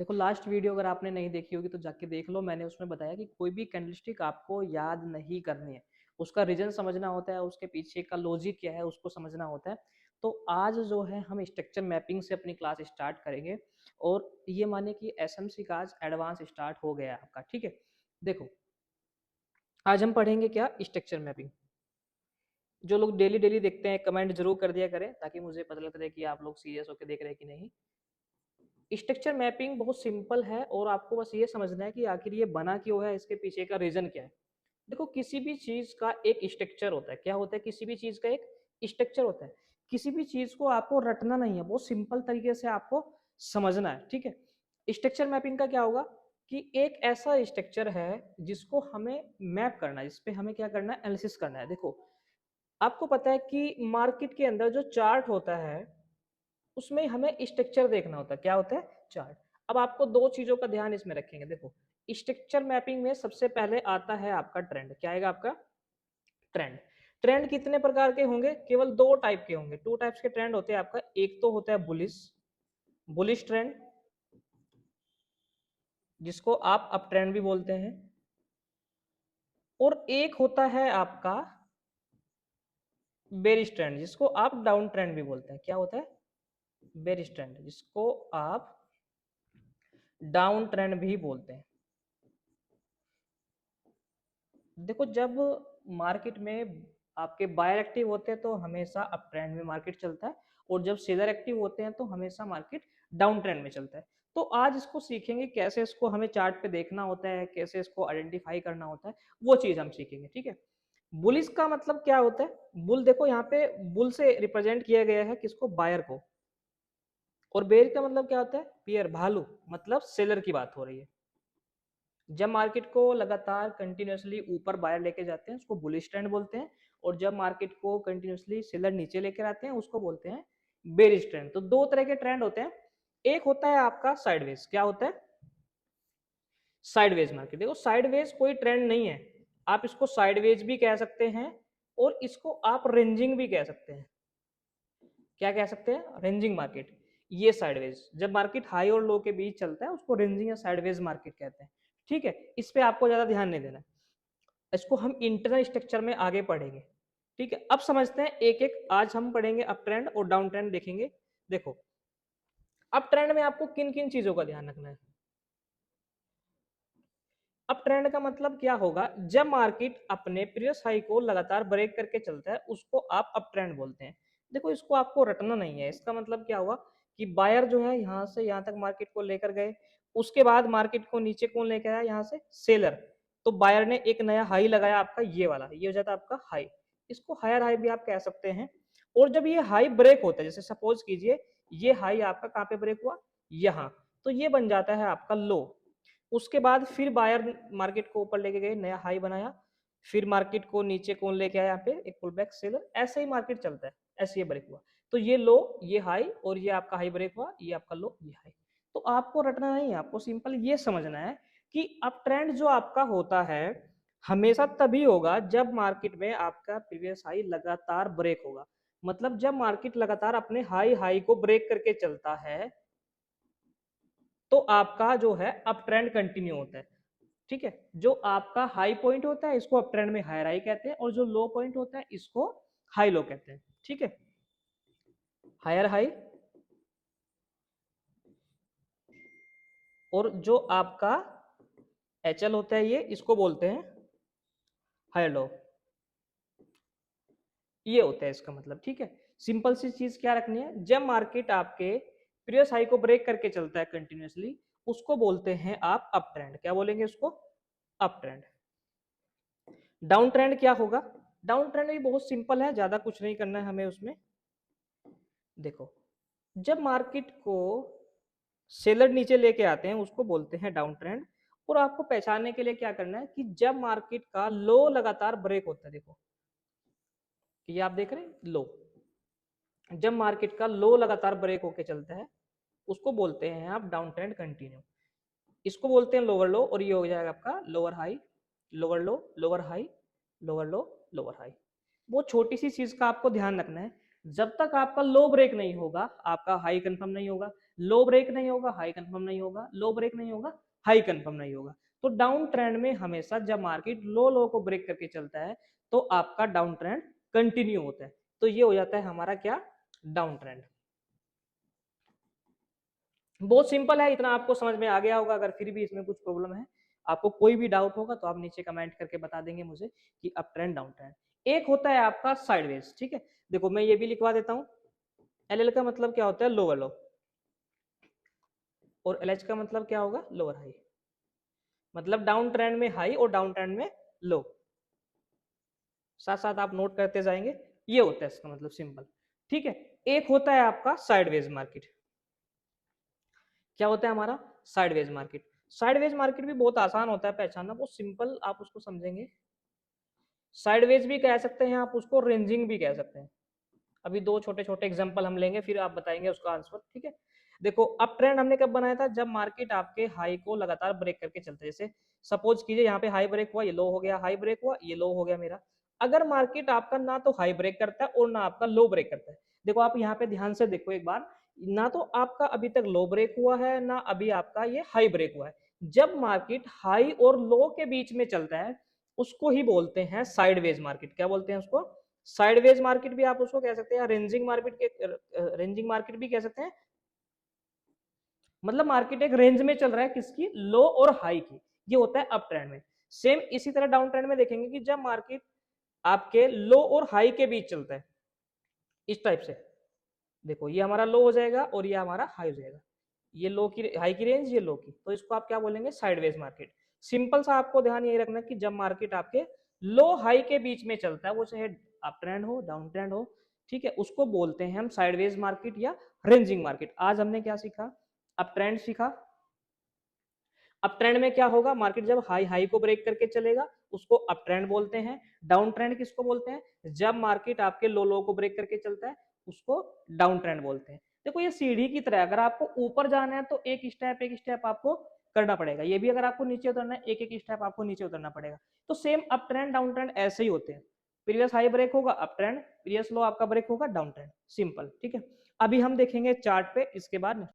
देखो last video अगर आपने नहीं देखी होगी तो जाके देख लो। मैंने उसमें बताया कि कोई भी कैंडलस्टिक आपको याद नहीं करनी है, उसका रीजन समझना होता है, उसके पीछे का लॉजिक क्या है उसको समझना होता है। तो आज जो है हम स्ट्रक्चर मैपिंग से अपनी क्लास स्टार्ट करेंगे और ये माने कि एसएमसी का आज एडवांस स्टार्ट हो गया है आपका। ठीक है, देखो आज हम पढ़ेंगे क्या, स्ट्रक्चर मैपिंग। जो लोग डेली डेली देखते हैं कमेंट जरूर कर दिया करें ताकि मुझे पता लगता रहे कि आप लोग सीरियस होकर देख रहे हैं कि नहीं। स्ट्रक्चर मैपिंग बहुत सिंपल है और आपको बस ये समझना है कि आखिर ये बना क्यों है, इसके पीछे का रीजन क्या है। देखो किसी भी चीज का एक स्ट्रक्चर होता है। क्या होता है? किसी भी चीज का एक स्ट्रक्चर होता है। किसी भी चीज को आपको रटना नहीं है, बहुत सिंपल तरीके से आपको समझना है। ठीक है, स्ट्रक्चर मैपिंग का क्या होगा कि एक ऐसा स्ट्रक्चर है जिसको हमें मैप करना है, जिसपे हमें क्या करना है, एनालिसिस करना है। देखो आपको पता है कि मार्केट के अंदर जो चार्ट होता है उसमें हमें स्ट्रक्चर देखना होता है। क्या होता है? चार्ट। अब आपको दो चीजों का ध्यान इसमें रखेंगे। देखो स्ट्रक्चर मैपिंग में सबसे पहले आता है आपका ट्रेंड। क्या आएगा आपका? ट्रेंड। ट्रेंड कितने प्रकार के होंगे? केवल दो टाइप के होंगे। टू टाइप्स के ट्रेंड होते हैं आपका। एक तो होता है बुलिश, बुलिश ट्रेंड, जिसको आप अप ट्रेंड भी बोलते हैं। और एक होता है आपका बेरिश ट्रेंड, जिसको आप डाउन ट्रेंड भी बोलते हैं। क्या होता है? बेरिश ट्रेंड, जिसको आप डाउन ट्रेंड भी बोलते हैं। देखो जब मार्केट में आपके बायर एक्टिव होते हैं तो हमेशा अप ट्रेंड में मार्केट चलता है, और जब सेलर एक्टिव होते हैं तो हमेशा मार्केट डाउन ट्रेंड में चलता है। तो आज इसको सीखेंगे कैसे इसको हमें चार्ट पे देखना होता है, कैसे इसको आइडेंटिफाई करना होता है, वो चीज हम सीखेंगे। ठीक है, बुलिस का मतलब क्या होता है? बुल, देखो यहाँ पे बुल से रिप्रेजेंट किया गया है किसको? बायर को। और बेर का मतलब क्या होता है? पियर, भालू, मतलब सेलर की बात हो रही है। जब मार्केट को लगातार कंटिन्यूअसली ऊपर बायर लेके जाते हैं उसको बुलिश ट्रेंड बोलते हैं, और जब मार्केट को कंटिन्यूअसली सेलर नीचे लेकर आते हैं उसको बोलते हैं बेरिश ट्रेंड। तो दो तरह के ट्रेंड होते हैं। एक होता है आपका साइडवेज। क्या होता है? Sideways market. देखो साइडवेज कोई ट्रेंड नहीं है, आप इसको साइडवेज भी कह सकते हैं और इसको आप रेंजिंग भी कह सकते हैं। क्या कह सकते हैं? Ranging market. ये साइडवेज जब मार्केट हाई और लो के बीच चलता है उसको रेंजिंग या साइडवेज मार्केट कहते हैं। ठीक है, इस पे आपको ज्यादा ध्यान नहीं देना। इसको हम इंटरनल स्ट्रक्चर में आगे पढ़ेंगे। ठीक है, अब समझते हैं एक एक। आज हम पढ़ेंगे अप ट्रेंड और डाउन ट्रेंड देखेंगे। देखो अप ट्रेंड में आपको किन किन चीजों का ध्यान रखना है। अप ट्रेंड का मतलब क्या होगा? जब मार्केट अपने प्रीवियस हाई को लगातार ब्रेक करके चलता है उसको आप अप ट्रेंड बोलते हैं। देखो इसको आपको रटना नहीं है। इसका मतलब क्या हुआ कि बायर जो है यहाँ से यहाँ तक मार्केट को लेकर गए, उसके बाद मार्केट को नीचे कौन लेकर आया? यहाँ से सेलर। तो बायर ने एक नया हाई लगाया आपका, ये वाला, ये हो जाता है आपका हाई। इसको हायर हाई भी आप कह सकते हैं। और जब ये हाई ब्रेक होता है, जैसे सपोज कीजिए ये हाई आपका कहाँ पे ब्रेक हुआ? यहाँ, तो ये बन जाता है आपका लो। उसके बाद फिर बायर मार्केट को ऊपर लेके गए, नया हाई बनाया, फिर मार्केट को नीचे कौन लेके आया? यहाँ पे एक पुल बैक सेलर। ऐसे ही मार्केट चलता है, ऐसे ये ब्रेक हुआ तो ये लो, ये हाई, और ये आपका हाई ब्रेक हुआ, ये आपका लो, ये हाई। तो आपको रटना नहीं है, आपको सिंपल ये समझना है कि अप ट्रेंड जो आपका होता है हमेशा तभी होगा जब मार्केट में आपका प्रीवियस हाई लगातार ब्रेक होगा। मतलब जब मार्केट लगातार अपने हाई हाई को ब्रेक करके चलता है तो आपका जो है अप ट्रेंड कंटिन्यू होता है। ठीक है, जो आपका हाई पॉइंट होता है इसको अप ट्रेंड में हायर हाई कहते हैं, और जो लो पॉइंट होता है इसको हाई लो कहते हैं। ठीक है, हायर हाई, और जो आपका एचएल होता है ये, इसको बोलते हैं हायर लो। ये होता है इसका मतलब। ठीक है, सिंपल सी चीज क्या रखनी है, जब मार्केट आपके प्रीवियस हाई को ब्रेक करके चलता है कंटिन्यूअसली उसको बोलते हैं आप अप ट्रेंड। क्या बोलेंगे उसको? Up trend. डाउन ट्रेंड क्या होगा? डाउन ट्रेंड भी बहुत सिंपल है, ज्यादा कुछ नहीं करना है हमें उसमें। देखो जब मार्केट को सेलर नीचे लेके आते हैं उसको बोलते हैं डाउन ट्रेंड। और आपको पहचानने के लिए क्या करना है कि जब मार्केट का लो लगातार ब्रेक होता है, देखो कि ये आप देख रहे हैं लो, जब मार्केट का लो लगातार ब्रेक होके चलता है उसको बोलते हैं आप डाउन ट्रेंड कंटिन्यू। इसको बोलते हैं लोअर लो, और ये हो जाएगा आपका लोअर हाई, लोअर लो, लोअर हाई, लोअर लो, लोअर हाई। वो छोटी सी चीज का आपको ध्यान रखना है। जब तक आपका लो ब्रेक नहीं होगा आपका हाई कंफर्म नहीं होगा, लो ब्रेक नहीं होगा हाई कंफर्म नहीं होगा, लो ब्रेक नहीं होगा हाई कंफर्म नहीं होगा। तो डाउन ट्रेंड में हमेशा जब मार्केट लो लो को ब्रेक करके चलता है तो आपका डाउन ट्रेंड कंटिन्यू होता है। तो ये हो जाता है हमारा क्या, डाउन ट्रेंड। बहुत सिंपल है, इतना आपको समझ में आ गया होगा। अगर फिर भी इसमें कुछ प्रॉब्लम है, आपको कोई भी डाउट होगा तो आप नीचे कमेंट करके बता देंगे मुझे कि अप ट्रेंड डाउन ट्रेंड। एक होता है आपका साइडवेज, ठीक है। देखो मैं ये भी लिखवा देता हूं, एल एल का मतलब क्या होता है, लोअर लो, और एल एच का मतलब क्या होगा, लोअर हाई। मतलब डाउन ट्रेंड में हाई और डाउन ट्रेंड में लो, साथ साथ आप नोट करते जाएंगे। ये होता है इसका मतलब, सिंपल, ठीक है। एक होता है आपका साइडवेज मार्केट। क्या होता है हमारा, साइडवेज मार्केट। साइडवेज मार्केट भी बहुत आसान होता है पहचानना, बहुत सिंपल, आप उसको समझेंगे। साइडवेज भी कह सकते हैं आप उसको, रेंजिंग भी कह सकते हैं। अभी दो छोटे छोटे एग्जांपल हम लेंगे, फिर आप बताएंगे उसका आंसर, ठीक है। देखो अप ट्रेंड हमने कब बनाया था, जब मार्केट आपके हाई को लगातार ब्रेक करके चलता है। जैसे सपोज कीजिए यहाँ पे हाई ब्रेक हुआ, ये लो हो गया, हाई ब्रेक हुआ, ये लो हो गया मेरा। अगर मार्केट आपका ना तो हाई ब्रेक करता है और ना आपका लो ब्रेक करता है, देखो आप यहाँ पे ध्यान से देखो एक बार, ना तो आपका अभी तक लो ब्रेक हुआ है ना अभी आपका ये हाई ब्रेक हुआ है। जब मार्केट हाई और लो के बीच में चलता है उसको ही बोलते हैं साइडवेज मार्केट। क्या बोलते हैं उसको, साइडवेज मार्केट भी आप उसको कह सकते हैं, रेंजिंग मार्केट के, रेंजिंग मार्केट भी कह सकते हैं। मतलब मार्केट एक रेंज में चल रहा है, किसकी, लो और हाई की। ये होता है अप ट्रेंड में। सेम इसी तरह डाउन ट्रेंड में देखेंगे कि जब मार्केट आपके लो और हाई के बीच चलता है, इस टाइप से, देखो ये हमारा लो हो जाएगा और ये हमारा हाई हो जाएगा। ये लो की, हाई की रेंज, ये लो की, तो इसको आप क्या बोलेंगे, साइडवेज मार्केट। सिंपल सा आपको ध्यान यही रखना कि जब मार्केट आपके लो हाई के बीच में चलता है, वो चाहे अप ट्रेंड हो डाउन ट्रेंड हो, ठीक है, उसको बोलते हैं हम साइडवेज मार्केट या रेंजिंग मार्केट। आज हमने क्या सीखा, अप ट्रेंड सीखा। अप ट्रेंड में क्या होगा, मार्केट जब हाई हाई को ब्रेक करके चलेगा उसको अप ट्रेंड बोलते हैं। डाउन ट्रेंड किसको बोलते हैं, जब मार्केट आपके लो लो को ब्रेक करके चलता है उसको डाउन ट्रेंड बोलते हैं। देखो ये सीढ़ी की तरह, अगर आपको ऊपर जाना है तो एक स्टेप आपको करना पड़ेगा, ये भी अगर आपको नीचे उतरना है एक एक स्टेप आपको नीचे उतरना पड़ेगा। तो same up trend down trend ऐसे ही होते हैं। प्रीवियस हाई ब्रेक होगा अप ट्रेंड, प्रीवियस लो आपका ब्रेक होगा डाउन ट्रेंड, सिंपल, ठीक है। अभी हम देखेंगे चार्ट पे, इसके बाद